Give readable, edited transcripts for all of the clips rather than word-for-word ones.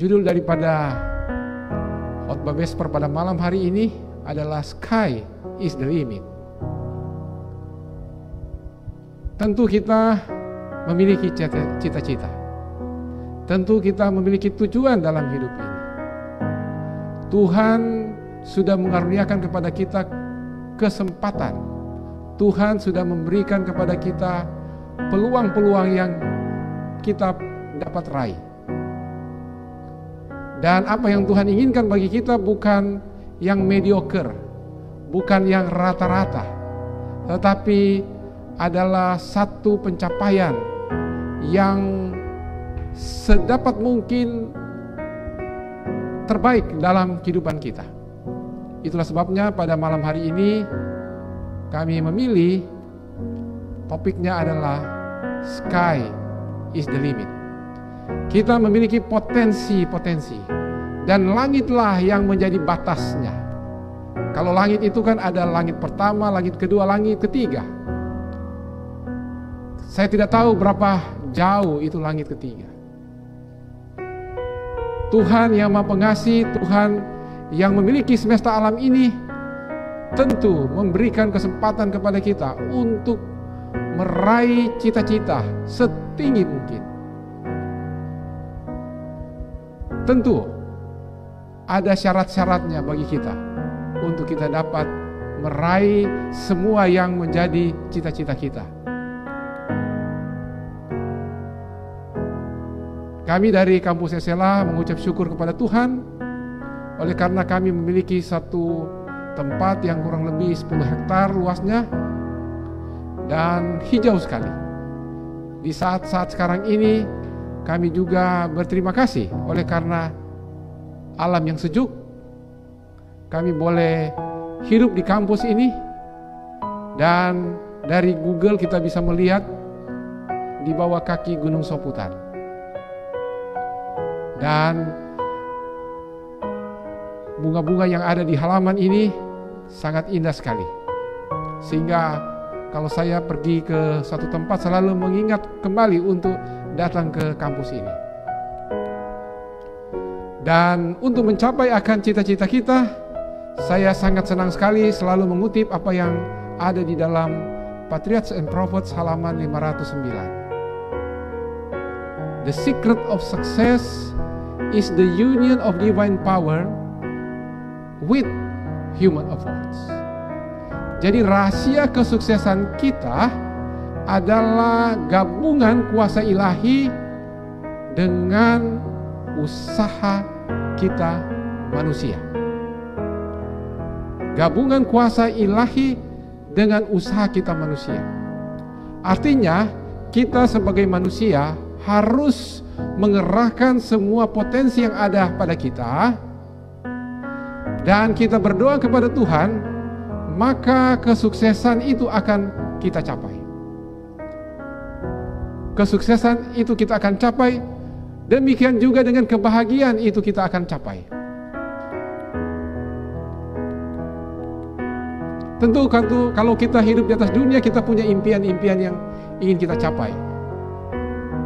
Judul daripada khotbah Vesper pada malam hari ini adalah Sky is the Limit. Tentu kita memiliki cita-cita. Tentu kita memiliki tujuan dalam hidup ini. Tuhan sudah mengaruniakan kepada kita kesempatan. Tuhan sudah memberikan kepada kita peluang-peluang yang kita dapat raih. Dan apa yang Tuhan inginkan bagi kita bukan yang mediocre, bukan yang rata-rata, tetapi adalah satu pencapaian yang sedapat mungkin terbaik dalam kehidupan kita. Itulah sebabnya pada malam hari ini kami memilih topiknya adalah Sky is the Limit. Kita memiliki potensi-potensi dan langitlah yang menjadi batasnya. Kalau langit itu kan ada langit pertama, langit kedua, langit ketiga. Saya tidak tahu berapa jauh itu langit ketiga. Tuhan yang Maha Pengasih, Tuhan yang memiliki semesta alam ini tentu memberikan kesempatan kepada kita untuk meraih cita-cita setinggi mungkin. Tentu ada syarat-syaratnya bagi kita untuk kita dapat meraih semua yang menjadi cita-cita kita. Kami dari Kampus SLA mengucap syukur kepada Tuhan oleh karena kami memiliki satu tempat yang kurang lebih 10 hektar luasnya dan hijau sekali. Di saat-saat sekarang ini kami juga berterima kasih oleh karena alam yang sejuk. Kami boleh hidup di kampus ini dan dari Google kita bisa melihat di bawah kaki Gunung Soputan. Dan bunga-bunga yang ada di halaman ini sangat indah sekali. Sehingga kalau saya pergi ke suatu tempat selalu mengingat kembali untuk datang ke kampus ini. Dan untuk mencapai akan cita-cita kita, saya sangat senang sekali selalu mengutip apa yang ada di dalam Patriarchs and Prophets halaman 509. The secret of success is the union of divine power with human efforts. Jadi rahasia kesuksesan kita adalah gabungan kuasa ilahi dengan usaha kita manusia. Gabungan kuasa ilahi dengan usaha kita manusia. Artinya kita sebagai manusia harus mengerahkan semua potensi yang ada pada kita dan kita berdoa kepada Tuhan, maka kesuksesan itu akan kita capai. Kesuksesan itu kita akan capai, demikian juga dengan kebahagiaan itu kita akan capai. Tentu kalau kita hidup di atas dunia, kita punya impian-impian yang ingin kita capai.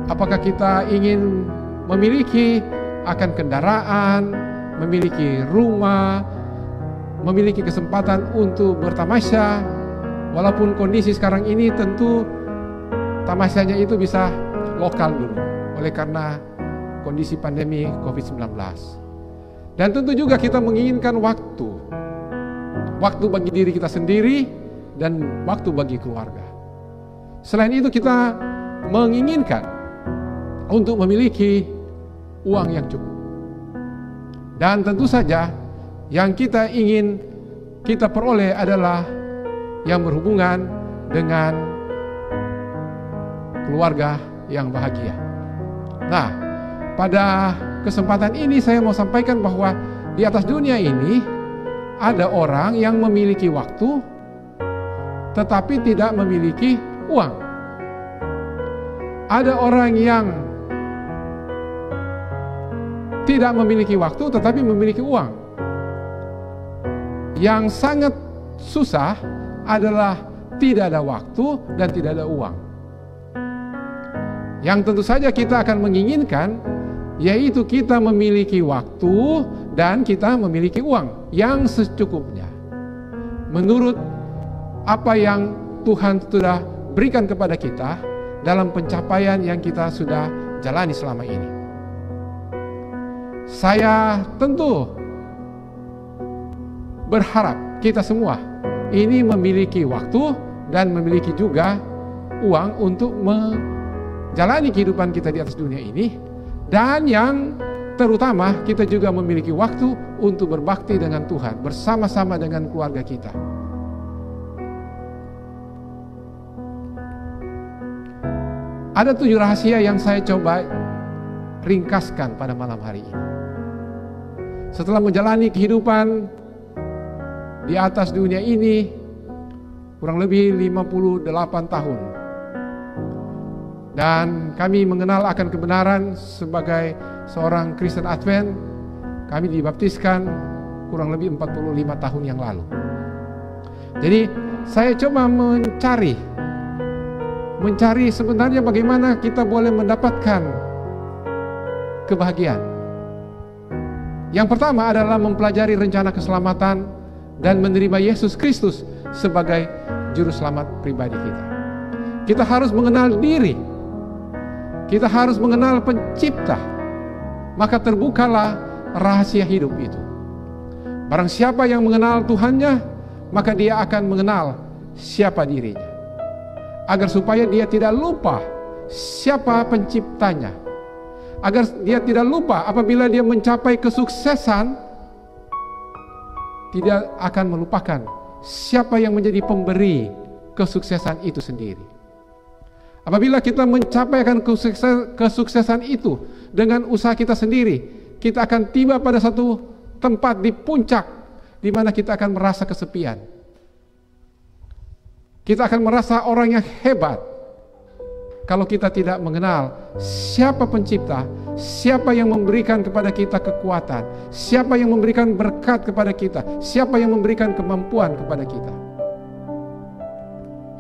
Apakah kita ingin memiliki akan kendaraan, memiliki rumah, memiliki kesempatan untuk bertamasya, walaupun kondisi sekarang ini tentu tamasyanya itu bisa lokal dulu, oleh karena kondisi pandemi COVID-19. Dan tentu juga kita menginginkan waktu bagi diri kita sendiri dan waktu bagi keluarga. Selain itu kita menginginkan untuk memiliki uang yang cukup. Dan tentu saja yang kita ingin kita peroleh adalah yang berhubungan dengan keluarga yang bahagia. Nah, pada kesempatan ini saya mau sampaikan bahwa di atas dunia ini ada orang yang memiliki waktu tetapi tidak memiliki uang. Ada orang yang tidak memiliki waktu tetapi memiliki uang. Yang sangat susah adalah tidak ada waktu dan tidak ada uang. Yang tentu saja kita akan menginginkan yaitu kita memiliki waktu dan kita memiliki uang yang secukupnya menurut apa yang Tuhan sudah berikan kepada kita dalam pencapaian yang kita sudah jalani selama ini. Saya tentu berharap kita semua ini memiliki waktu dan memiliki juga uang untuk menjalani kehidupan kita di atas dunia ini, dan yang terutama kita juga memiliki waktu untuk berbakti dengan Tuhan bersama-sama dengan keluarga kita. Ada 7 rahasia yang saya coba ringkaskan pada malam hari ini. Setelah menjalani kehidupan di atas dunia ini kurang lebih 58 tahun, dan kami mengenal akan kebenaran sebagai seorang Kristen Advent. Kami dibaptiskan kurang lebih 45 tahun yang lalu. Jadi saya coba mencari sebenarnya bagaimana kita boleh mendapatkan kebahagiaan. Yang pertama adalah mempelajari rencana keselamatan dan menerima Yesus Kristus sebagai juru selamat pribadi kita. Kita harus mengenal diri. Kita harus mengenal pencipta. Maka terbukalah rahasia hidup itu. Barang siapa yang mengenal Tuhannya, maka dia akan mengenal siapa dirinya. Agar supaya dia tidak lupa siapa penciptanya. Agar dia tidak lupa apabila dia mencapai kesuksesan, tidak akan melupakan siapa yang menjadi pemberi kesuksesan itu sendiri. Apabila kita mencapai kesuksesan itu dengan usaha kita sendiri, kita akan tiba pada satu tempat di puncak di mana kita akan merasa kesepian. Kita akan merasa orang yang hebat kalau kita tidak mengenal siapa pencipta, siapa yang memberikan kepada kita kekuatan, siapa yang memberikan berkat kepada kita, siapa yang memberikan kemampuan kepada kita.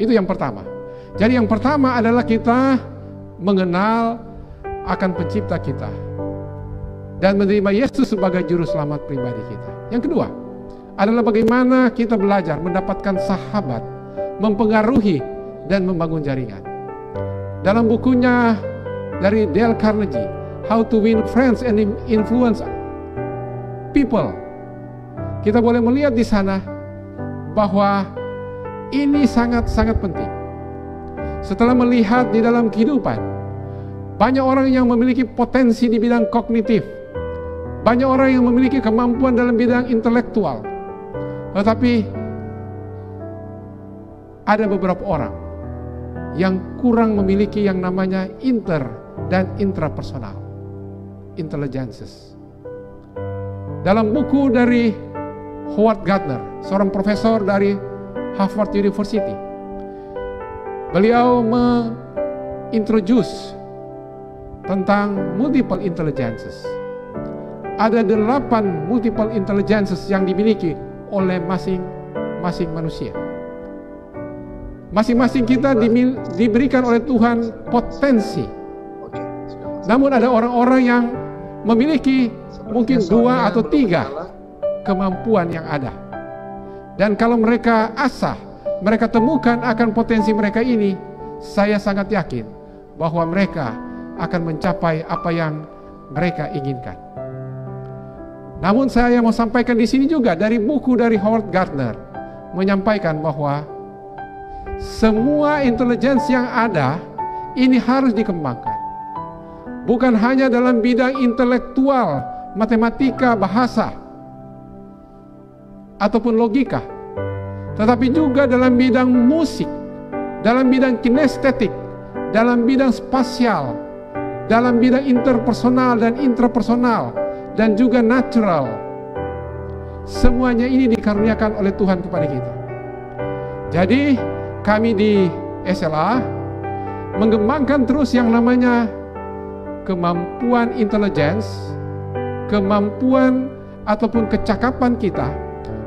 Itu yang pertama. Jadi yang pertama adalah kita mengenal akan pencipta kita dan menerima Yesus sebagai juru selamat pribadi kita. Yang kedua adalah bagaimana kita belajar mendapatkan sahabat, mempengaruhi dan membangun jaringan. Dalam bukunya dari Dale Carnegie, How to Win Friends and Influence People, kita boleh melihat di sana bahwa ini sangat-sangat penting. Setelah melihat di dalam kehidupan, banyak orang yang memiliki potensi di bidang kognitif, banyak orang yang memiliki kemampuan dalam bidang intelektual, tetapi ada beberapa orang yang kurang memiliki yang namanya inter dan intrapersonal intelligences. Dalam buku dari Howard Gardner, seorang profesor dari Harvard University, beliau mengintroduce tentang multiple intelligences. Ada 8 multiple intelligences yang dimiliki oleh masing-masing manusia. Masing-masing kita diberikan oleh Tuhan potensi. Namun ada orang-orang yang memiliki mungkin 2 atau 3 kemampuan yang ada. Dan kalau mereka asah, mereka temukan akan potensi mereka ini, saya sangat yakin bahwa mereka akan mencapai apa yang mereka inginkan. Namun saya mau sampaikan di sini juga dari buku dari Howard Gardner menyampaikan bahwa semua intelijensi yang ada ini harus dikembangkan. Bukan hanya dalam bidang intelektual, matematika, bahasa, ataupun logika, tetapi juga dalam bidang musik, dalam bidang kinestetik, dalam bidang spasial, dalam bidang interpersonal dan intrapersonal, dan juga natural. Semuanya ini dikaruniakan oleh Tuhan kepada kita. Jadi kami di SLA mengembangkan terus yang namanya kemampuan intelligence, kemampuan ataupun kecakapan kita,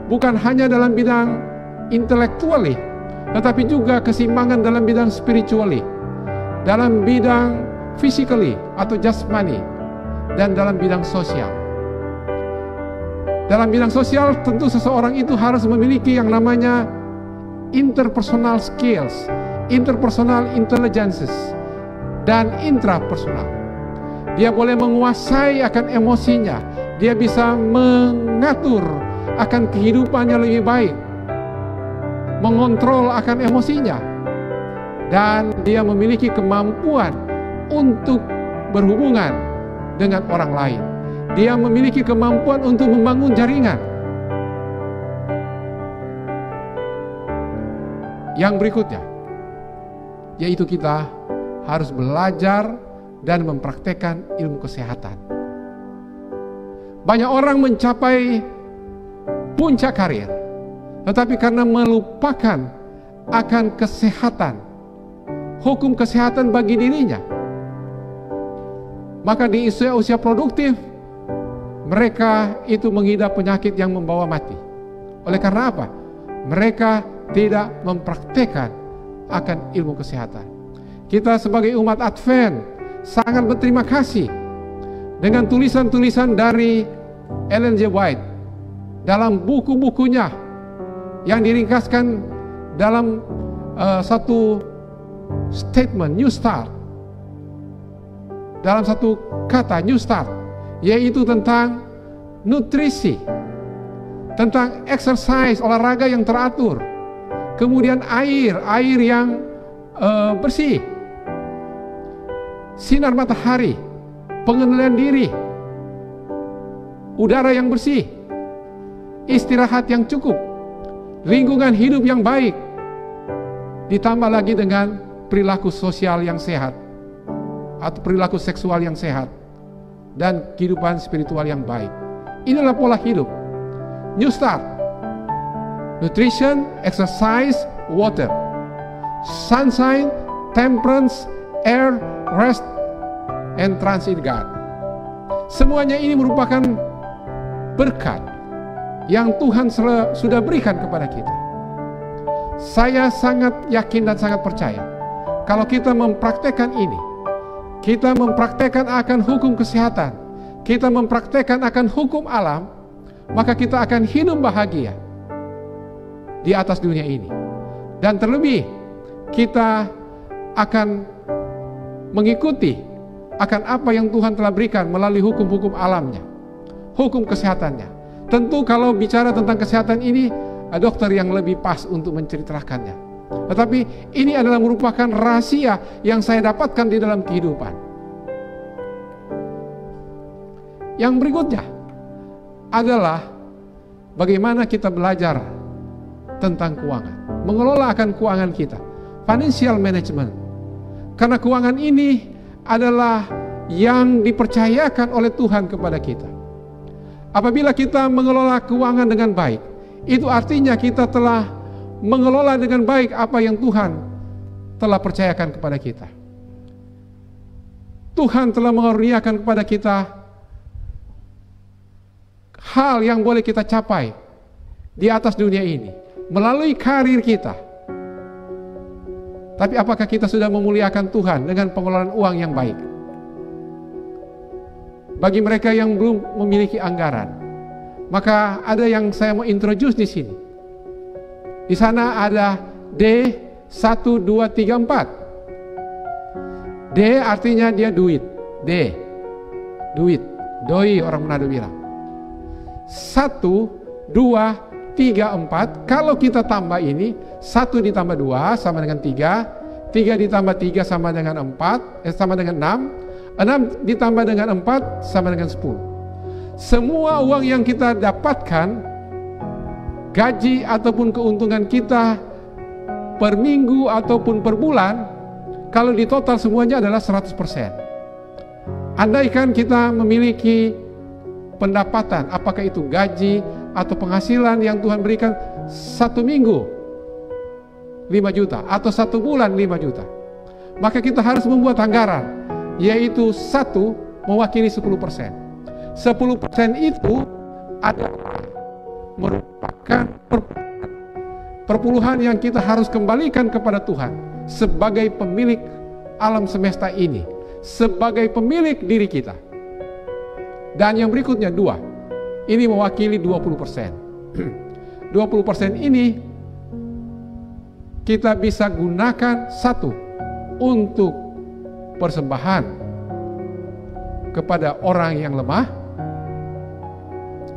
bukan hanya dalam bidang intellectually, tetapi juga keseimbangan dalam bidang spiritually, dalam bidang physically atau jasmani, dan dalam bidang sosial. Dalam bidang sosial tentu seseorang itu harus memiliki yang namanya interpersonal skills, interpersonal intelligences, dan intrapersonal. Dia boleh menguasai akan emosinya, dia bisa mengatur akan kehidupannya lebih baik, mengontrol akan emosinya, dan dia memiliki kemampuan untuk berhubungan dengan orang lain. Dia memiliki kemampuan untuk membangun jaringan. Yang berikutnya, yaitu kita harus belajar dan mempraktekkan ilmu kesehatan. Banyak orang mencapai puncak karir, tetapi karena melupakan akan kesehatan, hukum kesehatan bagi dirinya, maka di usia produktif mereka itu mengidap penyakit yang membawa mati. Oleh karena apa? Mereka tidak mempraktekkan akan ilmu kesehatan. Kita sebagai umat Advent sangat berterima kasih dengan tulisan-tulisan dari Ellen G. White dalam buku-bukunya yang diringkaskan dalam satu statement, New Start, dalam satu kata, New Start, yaitu tentang nutrisi, tentang exercise, olahraga yang teratur, kemudian air yang bersih, sinar matahari, pengendalian diri, udara yang bersih, istirahat yang cukup, lingkungan hidup yang baik, ditambah lagi dengan perilaku sosial yang sehat atau perilaku seksual yang sehat dan kehidupan spiritual yang baik. Inilah pola hidup New Start: nutrition, exercise, water, sunshine, temperance, air, rest, and transit God. Semuanya ini merupakan berkat yang Tuhan sudah berikan kepada kita. Saya sangat yakin dan sangat percaya kalau kita mempraktekkan ini, kita mempraktekkan akan hukum kesehatan, kita mempraktekkan akan hukum alam, maka kita akan hidup bahagia di atas dunia ini. Dan terlebih, kita akan mengikuti akan apa yang Tuhan telah berikan melalui hukum-hukum alamnya, hukum kesehatannya. Tentu kalau bicara tentang kesehatan ini, dokter yang lebih pas untuk menceritakannya. Tetapi ini adalah merupakan rahasia yang saya dapatkan di dalam kehidupan. Yang berikutnya adalah bagaimana kita belajar tentang keuangan, mengelola akan keuangan kita, financial management. Karena keuangan ini adalah yang dipercayakan oleh Tuhan kepada kita. Apabila kita mengelola keuangan dengan baik, itu artinya kita telah mengelola dengan baik apa yang Tuhan telah percayakan kepada kita. Tuhan telah mengaruniakan kepada kita hal yang boleh kita capai di atas dunia ini melalui karir kita. Tapi apakah kita sudah memuliakan Tuhan dengan pengelolaan uang yang baik? Bagi mereka yang belum memiliki anggaran, maka ada yang saya mau introduce di sini. Di sana ada D 1, 2, 3, 4. D artinya dia duit. D, duit. Doi orang Manado bilang. 1, 2, 3, 4. Kalau kita tambah ini, 1 ditambah 2 sama dengan 3. 3 ditambah 3 sama dengan 4. Sama dengan 6. 6 ditambah dengan 4 sama dengan 10. Semua uang yang kita dapatkan, gaji ataupun keuntungan kita per minggu ataupun per bulan, kalau di total semuanya adalah 100%. Andaikan kita memiliki pendapatan, apakah itu gaji atau penghasilan yang Tuhan berikan 1 minggu 5 juta atau 1 bulan 5 juta, maka kita harus membuat anggaran, yaitu 1 mewakili 10%. 10% itu adalah merupakan perpuluhan yang kita harus kembalikan kepada Tuhan sebagai pemilik alam semesta ini, sebagai pemilik diri kita. Dan yang berikutnya 2. Ini mewakili 20%. 20% ini kita bisa gunakan, 1, untuk persembahan kepada orang yang lemah,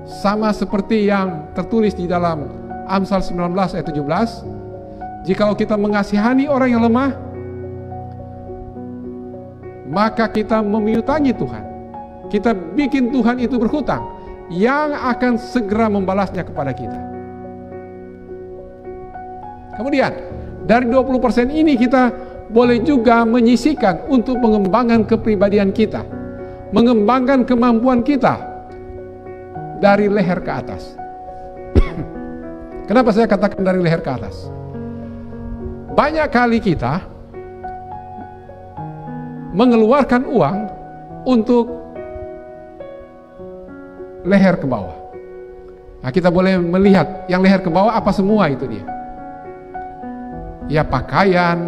sama seperti yang tertulis di dalam Amsal 19 ayat 17. Jikalau kita mengasihani orang yang lemah, maka kita memiutangi Tuhan. Kita bikin Tuhan itu berhutang yang akan segera membalasnya kepada kita. Kemudian dari 20% ini kita boleh juga menyisihkan untuk pengembangan kepribadian kita, mengembangkan kemampuan kita dari leher ke atas. Kenapa saya katakan dari leher ke atas? Banyak kali kita mengeluarkan uang untuk leher ke bawah. Nah, kita boleh melihat yang leher ke bawah apa semua itu dia. Ya pakaian,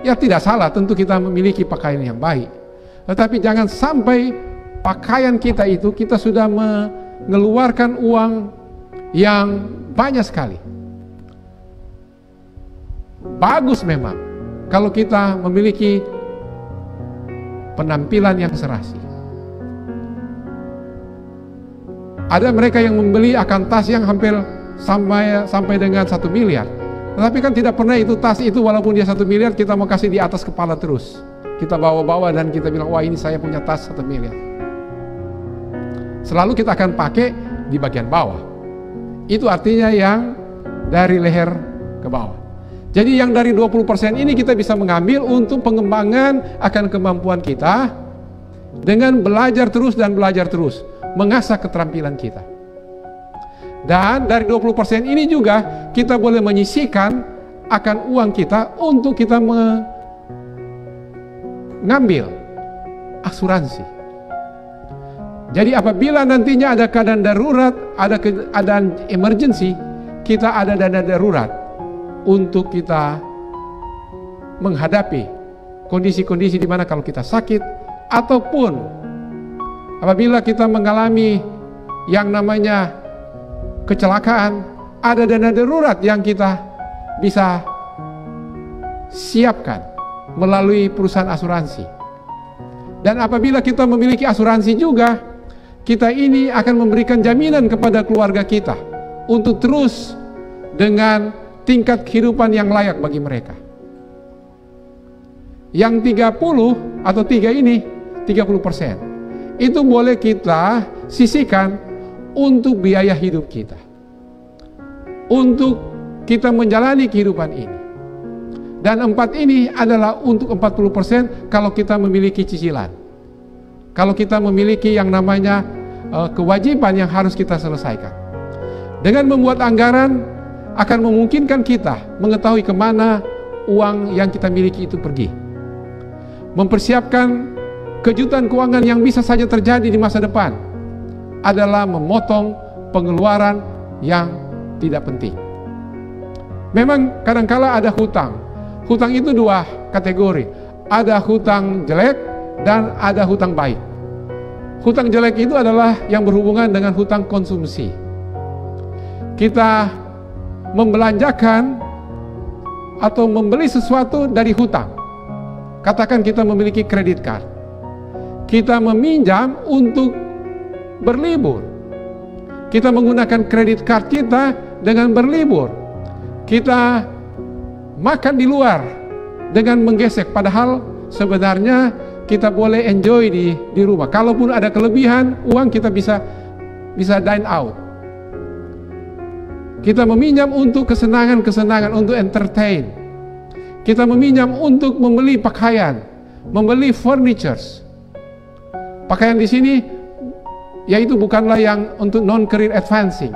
ya tidak salah tentu kita memiliki pakaian yang baik. Tetapi jangan sampai pakaian kita itu kita sudah mengeluarkan uang yang banyak sekali. Bagus memang kalau kita memiliki penampilan yang serasi. Ada mereka yang membeli akan tas yang hampir sampai dengan 1 miliar. Tetapi kan tidak pernah itu tas itu walaupun dia 1 miliar kita mau kasih di atas kepala terus. Kita bawa-bawa dan kita bilang, wah ini saya punya tas 1 miliar. Selalu kita akan pakai di bagian bawah. Itu artinya yang dari leher ke bawah. Jadi yang dari 20% ini kita bisa mengambil untuk pengembangan akan kemampuan kita dengan belajar terus dan belajar terus, mengasah keterampilan kita. Dan dari 20% ini juga kita boleh menyisihkan akan uang kita untuk kita mengambil asuransi. Jadi apabila nantinya ada keadaan darurat, ada keadaan emergency, kita ada dana darurat untuk kita menghadapi kondisi-kondisi di mana kalau kita sakit ataupun apabila kita mengalami yang namanya kecelakaan, ada dana darurat yang kita bisa siapkan melalui perusahaan asuransi. Dan apabila kita memiliki asuransi juga, kita ini akan memberikan jaminan kepada keluarga kita untuk terus dengan tingkat kehidupan yang layak bagi mereka. Yang 30 atau 3 ini 30%. Itu boleh kita sisihkan untuk biaya hidup kita, untuk kita menjalani kehidupan ini. Dan 4 ini adalah untuk 40% kalau kita memiliki cicilan, kalau kita memiliki yang namanya kewajiban yang harus kita selesaikan. Dengan membuat anggaran akan memungkinkan kita mengetahui kemana uang yang kita miliki itu pergi, mempersiapkan kejutan keuangan yang bisa saja terjadi di masa depan adalah memotong pengeluaran yang tidak penting. Memang kadangkala ada hutang. Hutang itu 2 kategori. Ada hutang jelek dan ada hutang baik. Hutang jelek itu adalah yang berhubungan dengan hutang konsumsi. Kita membelanjakan atau membeli sesuatu dari hutang. Katakan kita memiliki kredit card. Kita meminjam untuk berlibur. Kita menggunakan kredit card kita dengan berlibur. Kita makan di luar dengan menggesek, padahal sebenarnya kita boleh enjoy di rumah. Kalaupun ada kelebihan uang kita bisa dine out. Kita meminjam untuk kesenangan-kesenangan, untuk entertain. Kita meminjam untuk membeli pakaian, membeli furnitures. Pakaian di sini yaitu bukanlah yang untuk non-career advancing.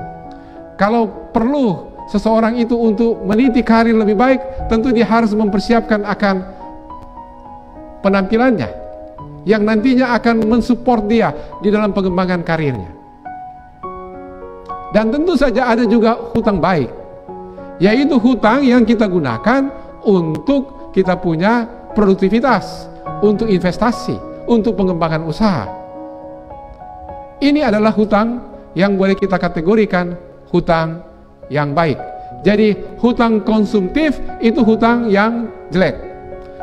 Kalau perlu seseorang itu untuk meniti karir lebih baik, tentu dia harus mempersiapkan akan penampilannya yang nantinya akan mensupport dia di dalam pengembangan karirnya. Dan tentu saja ada juga hutang baik, yaitu hutang yang kita gunakan untuk kita punya produktivitas, untuk investasi, untuk pengembangan usaha. Ini adalah hutang yang boleh kita kategorikan hutang yang baik. Jadi hutang konsumtif itu hutang yang jelek.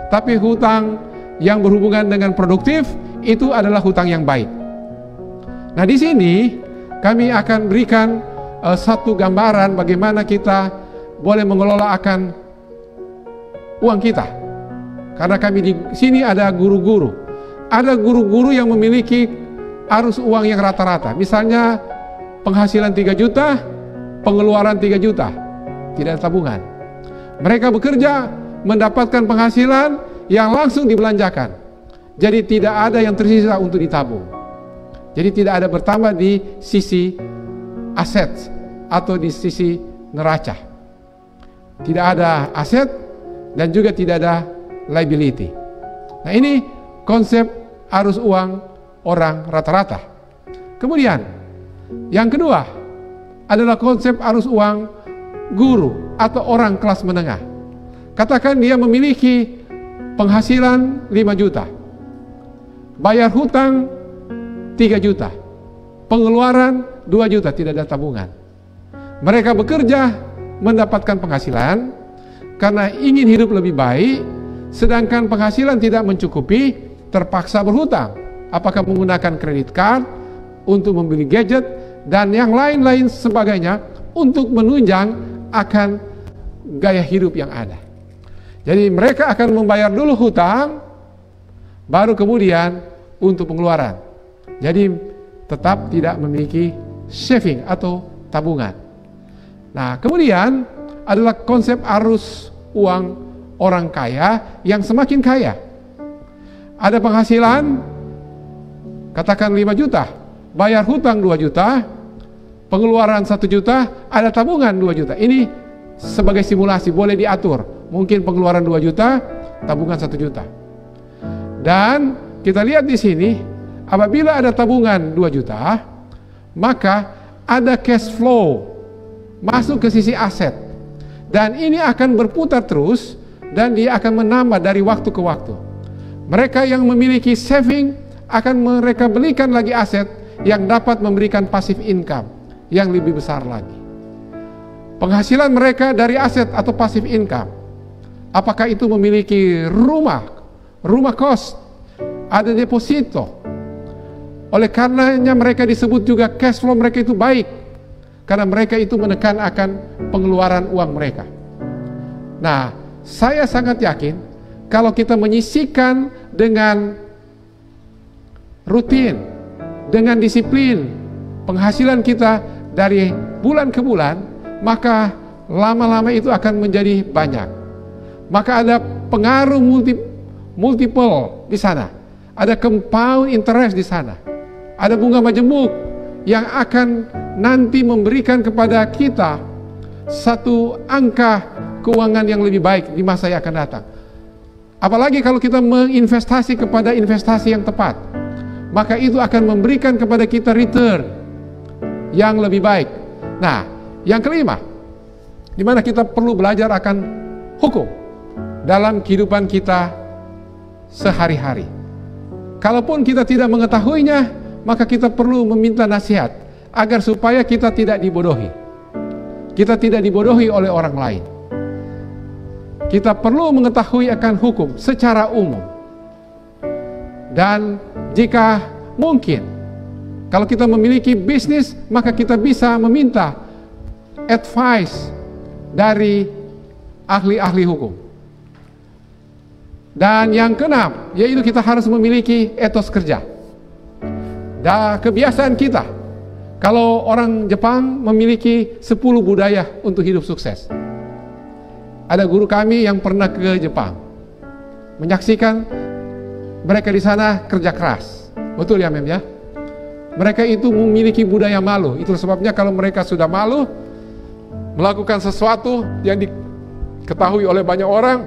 Tapi hutang yang berhubungan dengan produktif itu adalah hutang yang baik. Nah, di sini kami akan berikan satu gambaran bagaimana kita boleh mengelola akan uang kita. Karena kami di sini ada guru-guru. Ada guru-guru yang memiliki arus uang yang rata-rata. Misalnya penghasilan 3 juta, pengeluaran 3 juta. Tidak ada tabungan. Mereka bekerja mendapatkan penghasilan yang langsung dibelanjakan. Jadi tidak ada yang tersisa untuk ditabung. Jadi tidak ada bertambah di sisi aset atau di sisi neraca. Tidak ada aset dan juga tidak ada liability. Nah, ini konsep arus uang orang rata-rata. Kemudian yang kedua adalah konsep arus uang guru atau orang kelas menengah. Katakan dia memiliki penghasilan 5 juta, bayar hutang 3 juta, pengeluaran 2 juta, tidak ada tabungan. Mereka bekerja mendapatkan penghasilan karena ingin hidup lebih baik, sedangkan penghasilan tidak mencukupi, terpaksa berhutang. Apakah menggunakan kredit card untuk membeli gadget dan yang lain-lain sebagainya untuk menunjang akan gaya hidup yang ada. Jadi mereka akan membayar dulu hutang, baru kemudian untuk pengeluaran. Jadi tetap tidak memiliki saving atau tabungan. Nah, kemudian adalah konsep arus uang orang kaya yang semakin kaya. Ada penghasilan, katakan 5 juta, bayar hutang 2 juta, pengeluaran 1 juta, ada tabungan 2 juta. Ini sebagai simulasi, boleh diatur. Mungkin pengeluaran 2 juta, tabungan 1 juta. Dan kita lihat di sini, apabila ada tabungan 2 juta, maka ada cash flow masuk ke sisi aset. Dan ini akan berputar terus dan dia akan menambah dari waktu ke waktu. Mereka yang memiliki saving akan mereka belikan lagi aset yang dapat memberikan passive income yang lebih besar lagi. Penghasilan mereka dari aset atau passive income, apakah itu memiliki rumah kos, ada deposito. Oleh karenanya mereka disebut juga cash flow mereka itu baik, karena mereka itu menekan akan pengeluaran uang mereka. Nah, saya sangat yakin kalau kita menyisihkan dengan rutin, dengan disiplin penghasilan kita dari bulan ke bulan, maka lama-lama itu akan menjadi banyak. Maka ada pengaruh multiple di sana, ada compound interest di sana, ada bunga majemuk yang akan nanti memberikan kepada kita satu angka keuangan yang lebih baik di masa yang akan datang. Apalagi kalau kita menginvestasi kepada investasi yang tepat, maka itu akan memberikan kepada kita return yang lebih baik. Nah, yang kelima, di mana kita perlu belajar akan hukum dalam kehidupan kita sehari-hari. Kalaupun kita tidak mengetahuinya, maka kita perlu meminta nasihat agar supaya kita tidak dibodohi. Kita tidak dibodohi oleh orang lain. Kita perlu mengetahui akan hukum secara umum. Dan jika mungkin, kalau kita memiliki bisnis, maka kita bisa meminta advice dari ahli-ahli hukum. Dan yang keenam, yaitu kita harus memiliki etos kerja. Dan kebiasaan kita, kalau orang Jepang memiliki 10 budaya untuk hidup sukses. Ada guru kami yang pernah ke Jepang, menyaksikan mereka di sana kerja keras. Betul ya, Mem ya? Mereka itu memiliki budaya malu. Itu sebabnya kalau mereka sudah malu melakukan sesuatu yang diketahui oleh banyak orang,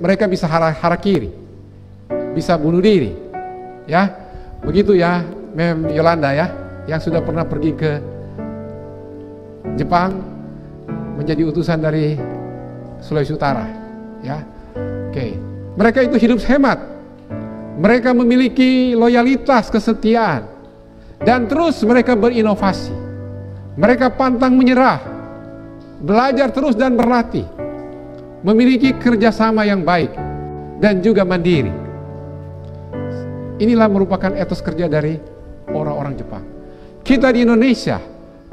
mereka bisa harakiri, bisa bunuh diri. Ya, begitu ya, Mem Yolanda ya, yang sudah pernah pergi ke Jepang menjadi utusan dari Sulawesi Utara. Ya, oke. Mereka itu hidup hemat. Mereka memiliki loyalitas, kesetiaan. Dan terus mereka berinovasi. Mereka pantang menyerah, belajar terus dan berlatih, memiliki kerjasama yang baik dan juga mandiri. Inilah merupakan etos kerja dari orang-orang Jepang. Kita di Indonesia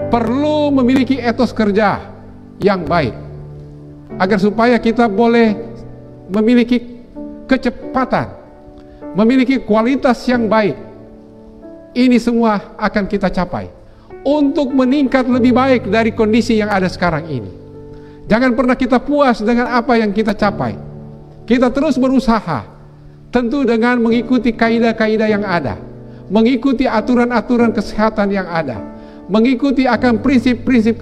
perlu memiliki etos kerja yang baik, agar supaya kita boleh memiliki kecepatan, memiliki kualitas yang baik. Ini semua akan kita capai untuk meningkat lebih baik dari kondisi yang ada sekarang ini. Jangan pernah kita puas dengan apa yang kita capai. Kita terus berusaha, tentu dengan mengikuti kaidah-kaidah yang ada, mengikuti aturan-aturan kesehatan yang ada, mengikuti akan prinsip-prinsip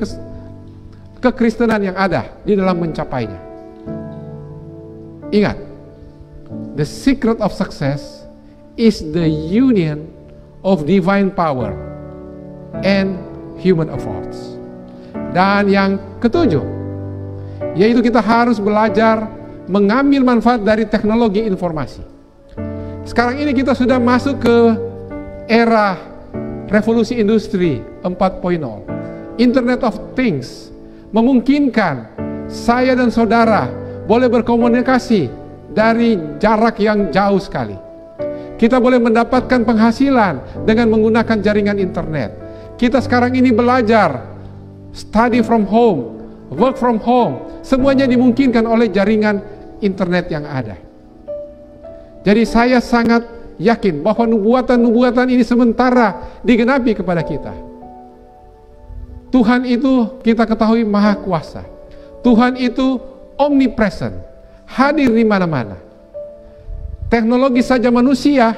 kekristenan yang ada di dalam mencapainya. Ingat, the secret of success is the union of divine power and human efforts. Dan yang ketujuh, yaitu kita harus belajar mengambil manfaat dari teknologi informasi. Sekarang ini kita sudah masuk ke era revolusi industri 4.0. Internet of Things memungkinkan saya dan saudara boleh berkomunikasi dari jarak yang jauh sekali. Kita boleh mendapatkan penghasilan dengan menggunakan jaringan internet. Kita sekarang ini belajar, study from home, work from home, semuanya dimungkinkan oleh jaringan internet yang ada. Jadi saya sangat yakin bahwa nubuatan-nubuatan ini sementara digenapi kepada kita. Tuhan itu kita ketahui maha kuasa. Tuhan itu omnipresent, hadir di mana-mana. Teknologi saja manusia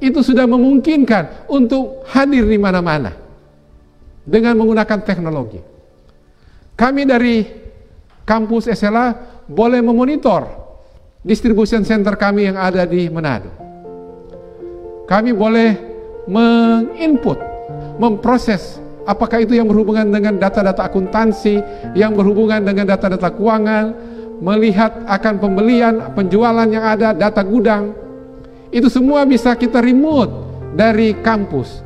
itu sudah memungkinkan untuk hadir di mana-mana dengan menggunakan teknologi. Kami dari kampus SLA boleh memonitor distribution center kami yang ada di Manado. Kami boleh menginput, memproses apakah itu yang berhubungan dengan data-data akuntansi, yang berhubungan dengan data-data keuangan, melihat akan pembelian, penjualan yang ada, data gudang. Itu semua bisa kita remote dari kampus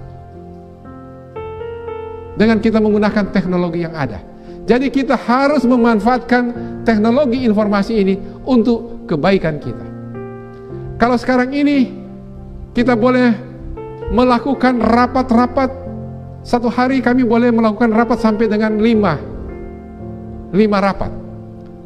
dengan kita menggunakan teknologi yang ada. Jadi kita harus memanfaatkan teknologi informasi ini untuk kebaikan kita. Kalau sekarang ini kita boleh melakukan rapat-rapat, satu hari kami boleh melakukan rapat sampai dengan 5 rapat.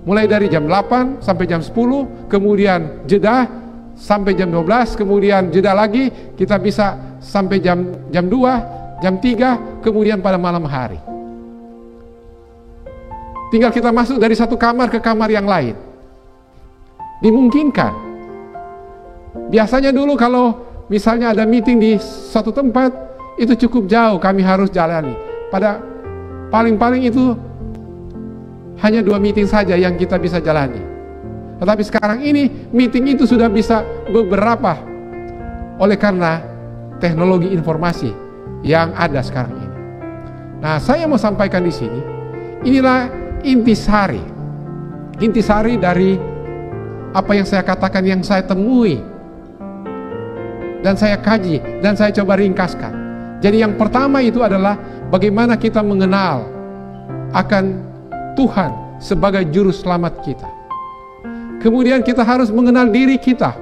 Mulai dari jam 8 sampai jam 10, kemudian jeda sampai jam 12, kemudian jeda lagi, kita bisa sampai jam 2, jam 3, kemudian pada malam hari. Tinggal kita masuk dari satu kamar ke kamar yang lain. Dimungkinkan. Biasanya dulu kalau misalnya ada meeting di suatu tempat, itu cukup jauh kami harus jalani. Pada paling-paling itu hanya 2 meeting saja yang kita bisa jalani. Tetapi sekarang ini meeting itu sudah bisa beberapa oleh karena teknologi informasi yang ada sekarang ini. Nah, saya mau sampaikan di sini, inilah intisari dari apa yang saya katakan, yang saya temui dan saya kaji dan saya coba ringkaskan. Jadi yang pertama itu adalah bagaimana kita mengenal akan Tuhan sebagai juru selamat kita. Kemudian kita harus mengenal diri kita.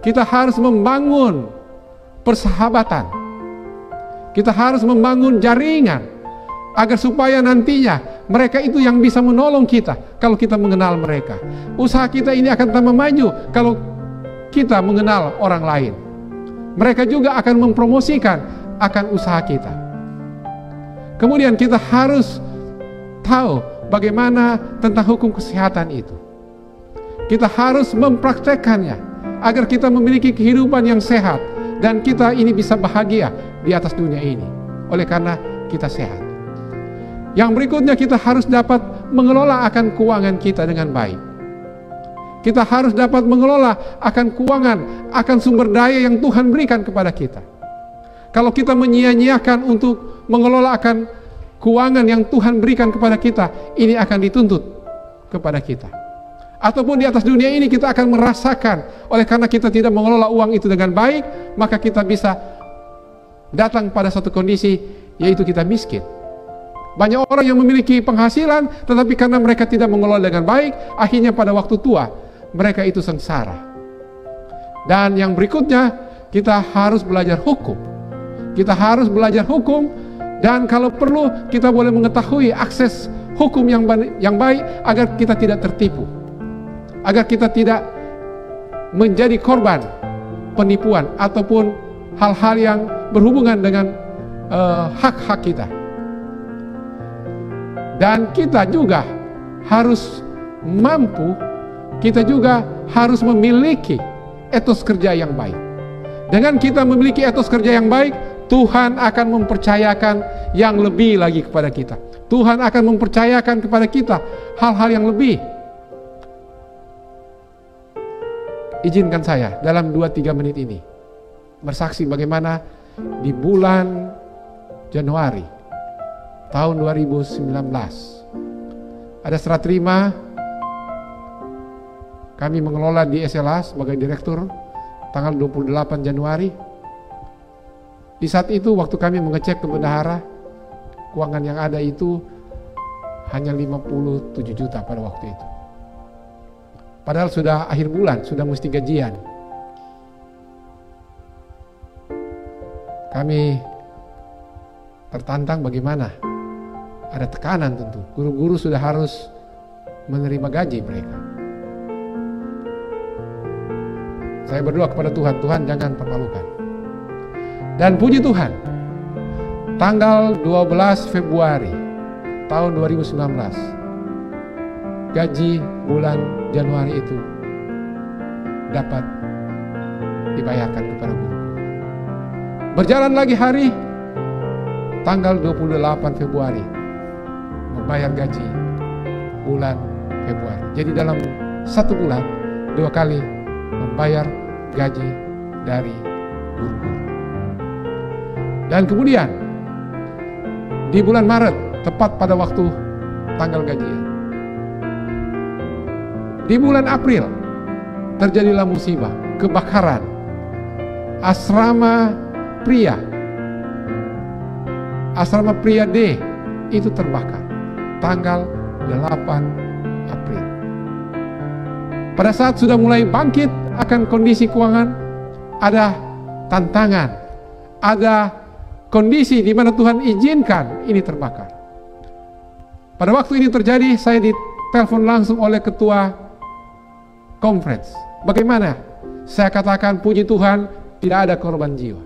Kita harus membangun persahabatan. Kita harus membangun jaringan agar supaya nantinya mereka itu yang bisa menolong kita kalau kita mengenal mereka. Usaha kita ini akan tambah maju kalau kita mengenal orang lain. Mereka juga akan mempromosikan akan usaha kita. Kemudian kita harus tahu bagaimana tentang hukum kesehatan itu. Kita harus mempraktekkannya agar kita memiliki kehidupan yang sehat dan kita ini bisa bahagia di atas dunia ini oleh karena kita sehat. Yang berikutnya, kita harus dapat mengelola akan keuangan kita dengan baik. Kita harus dapat mengelola akan keuangan, akan sumber daya yang Tuhan berikan kepada kita. Kalau kita menyia-nyiakan untuk mengelola akan keuangan yang Tuhan berikan kepada kita, ini akan dituntut kepada kita. Ataupun di atas dunia ini kita akan merasakan oleh karena kita tidak mengelola uang itu dengan baik, maka kita bisa datang pada satu kondisi, yaitu kita miskin. Banyak orang yang memiliki penghasilan, tetapi karena mereka tidak mengelola dengan baik, akhirnya pada waktu tua, mereka itu sengsara. Dan yang berikutnya, kita harus belajar hukum. Kita harus belajar hukum, dan kalau perlu, kita boleh mengetahui akses hukum yang baik, agar kita tidak tertipu. Agar kita tidak menjadi korban penipuan, ataupun hal-hal yang berhubungan dengan hak-hak kita. Dan kita juga harus mampu, kita juga harus memiliki etos kerja yang baik. Dengan kita memiliki etos kerja yang baik, Tuhan akan mempercayakan yang lebih lagi kepada kita. Tuhan akan mempercayakan kepada kita hal-hal yang lebih. Izinkan saya dalam 2-3 menit ini bersaksi bagaimana di bulan Januari tahun 2019 ada serah terima kami mengelola di SLA sebagai direktur tanggal 28 Januari. Di saat itu waktu kami mengecek ke bendahara, keuangan yang ada itu hanya 57 juta pada waktu itu. Padahal sudah akhir bulan, sudah mesti gajian. Kami tertantang bagaimana? Ada tekanan tentu. Guru-guru sudah harus menerima gaji mereka. Saya berdoa kepada Tuhan, Tuhan jangan permalukan. Dan puji Tuhan, tanggal 12 Februari tahun 2019, gaji bulan Januari itu dapat dibayarkan kepada guru. Berjalan lagi hari, tanggal 28 Februari, membayar gaji bulan Februari. Jadi dalam satu bulan, 2 kali membayar gaji dari guru-guru. Dan kemudian, di bulan Maret, tepat pada waktu tanggal gajian, di bulan April, terjadilah musibah, kebakaran. Asrama pria D itu terbakar tanggal 8 April. Pada saat sudah mulai bangkit akan kondisi keuangan, ada tantangan, ada kondisi di mana Tuhan izinkan ini terbakar. Pada waktu ini terjadi, saya ditelepon langsung oleh ketua conference. Bagaimana? Saya katakan, puji Tuhan, tidak ada korban jiwa.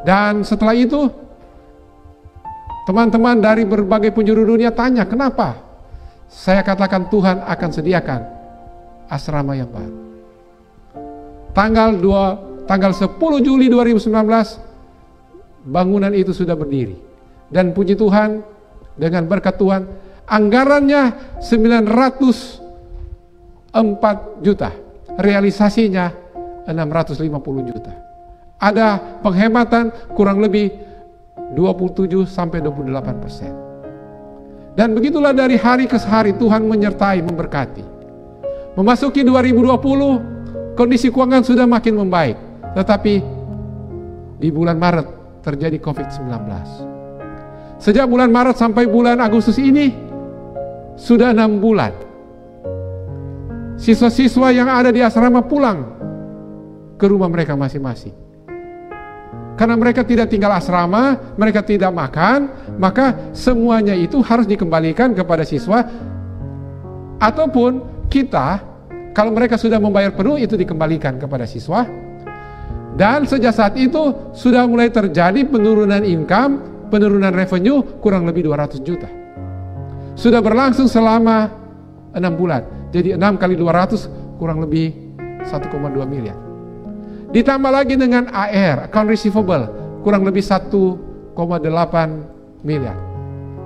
Dan setelah itu, teman-teman dari berbagai penjuru dunia tanya, kenapa? Saya katakan, Tuhan akan sediakan asrama yang baru. Tanggal 10 Juli 2019, bangunan itu sudah berdiri. Dan puji Tuhan, dengan berkat Tuhan, anggarannya 904 juta, realisasinya 650 juta. Ada penghematan kurang lebih 27-28%. Dan begitulah dari hari ke hari Tuhan menyertai, memberkati. Memasuki 2020, kondisi keuangan sudah makin membaik. Tetapi di bulan Maret terjadi COVID-19. Sejak bulan Maret sampai bulan Agustus ini, sudah 6 bulan. Siswa-siswa yang ada di asrama pulang ke rumah mereka masing-masing. Karena mereka tidak tinggal asrama, mereka tidak makan, maka semuanya itu harus dikembalikan kepada siswa. Ataupun kita, kalau mereka sudah membayar penuh, itu dikembalikan kepada siswa. Dan sejak saat itu sudah mulai terjadi penurunan income, penurunan revenue kurang lebih 200 juta. Sudah berlangsung selama 6 bulan. Jadi 6 kali 200 kurang lebih 1,2 miliar. Ditambah lagi dengan AR, account receivable, kurang lebih 1,8 miliar.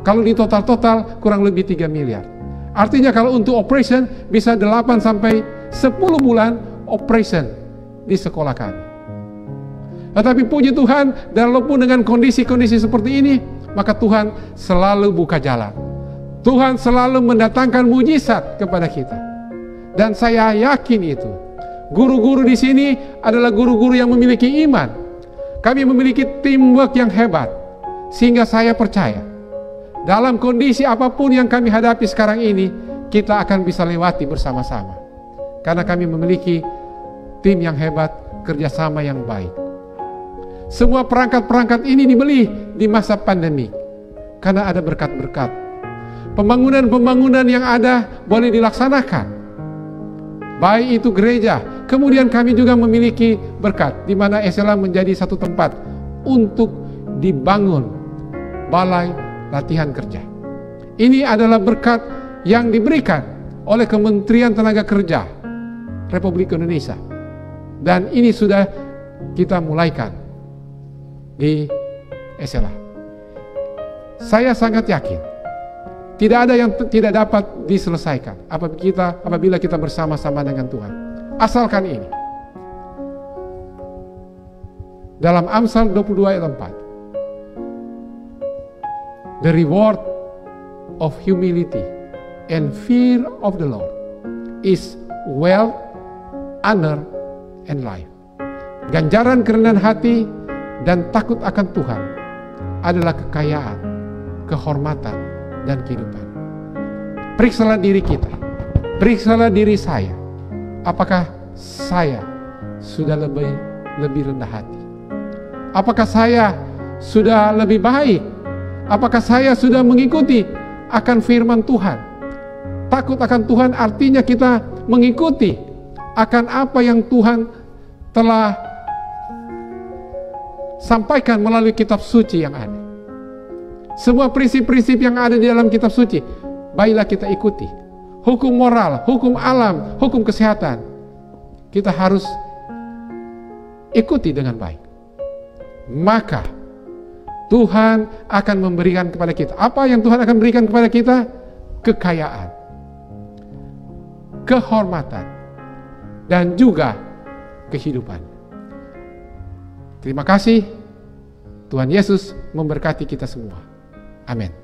Kalau di total kurang lebih 3 miliar. Artinya kalau untuk operation bisa 8 sampai 10 bulan operation di sekolah kami. Tetapi puji Tuhan, dan walaupun dengan kondisi-kondisi seperti ini, maka Tuhan selalu buka jalan. Tuhan selalu mendatangkan mujizat kepada kita. Dan saya yakin itu. Guru-guru di sini adalah guru-guru yang memiliki iman. Kami memiliki teamwork yang hebat, sehingga saya percaya dalam kondisi apapun yang kami hadapi sekarang ini, kita akan bisa lewati bersama-sama. Karena kami memiliki tim yang hebat, kerjasama yang baik. Semua perangkat-perangkat ini dibeli di masa pandemi, karena ada berkat-berkat. Pembangunan-pembangunan yang ada boleh dilaksanakan, baik itu gereja. Kemudian kami juga memiliki berkat, di mana SLA menjadi satu tempat untuk dibangun balai latihan kerja. Ini adalah berkat yang diberikan oleh Kementerian Tenaga Kerja Republik Indonesia. Dan ini sudah kita mulaikan di SLA. Saya sangat yakin tidak ada yang tidak dapat diselesaikan apabila kita bersama-sama dengan Tuhan. Asalkan ini. Dalam Amsal 22 ayat 4. The reward of humility and fear of the Lord is wealth, honor, and life. Ganjaran kerendahan hati dan takut akan Tuhan adalah kekayaan, kehormatan, dan kehidupan. Periksalah diri kita, periksalah diri saya. Apakah saya sudah lebih rendah hati? Apakah saya sudah lebih baik? Apakah saya sudah mengikuti akan firman Tuhan? Takut akan Tuhan artinya kita mengikuti akan apa yang Tuhan telah sampaikan melalui kitab suci yang ada. Semua prinsip-prinsip yang ada di dalam kitab suci, baiklah kita ikuti. Hukum moral, hukum alam, hukum kesehatan, kita harus ikuti dengan baik. Maka Tuhan akan memberikan kepada kita. Apa yang Tuhan akan berikan kepada kita? Kekayaan, kehormatan, dan juga kehidupan. Terima kasih. Tuhan Yesus memberkati kita semua. Amin.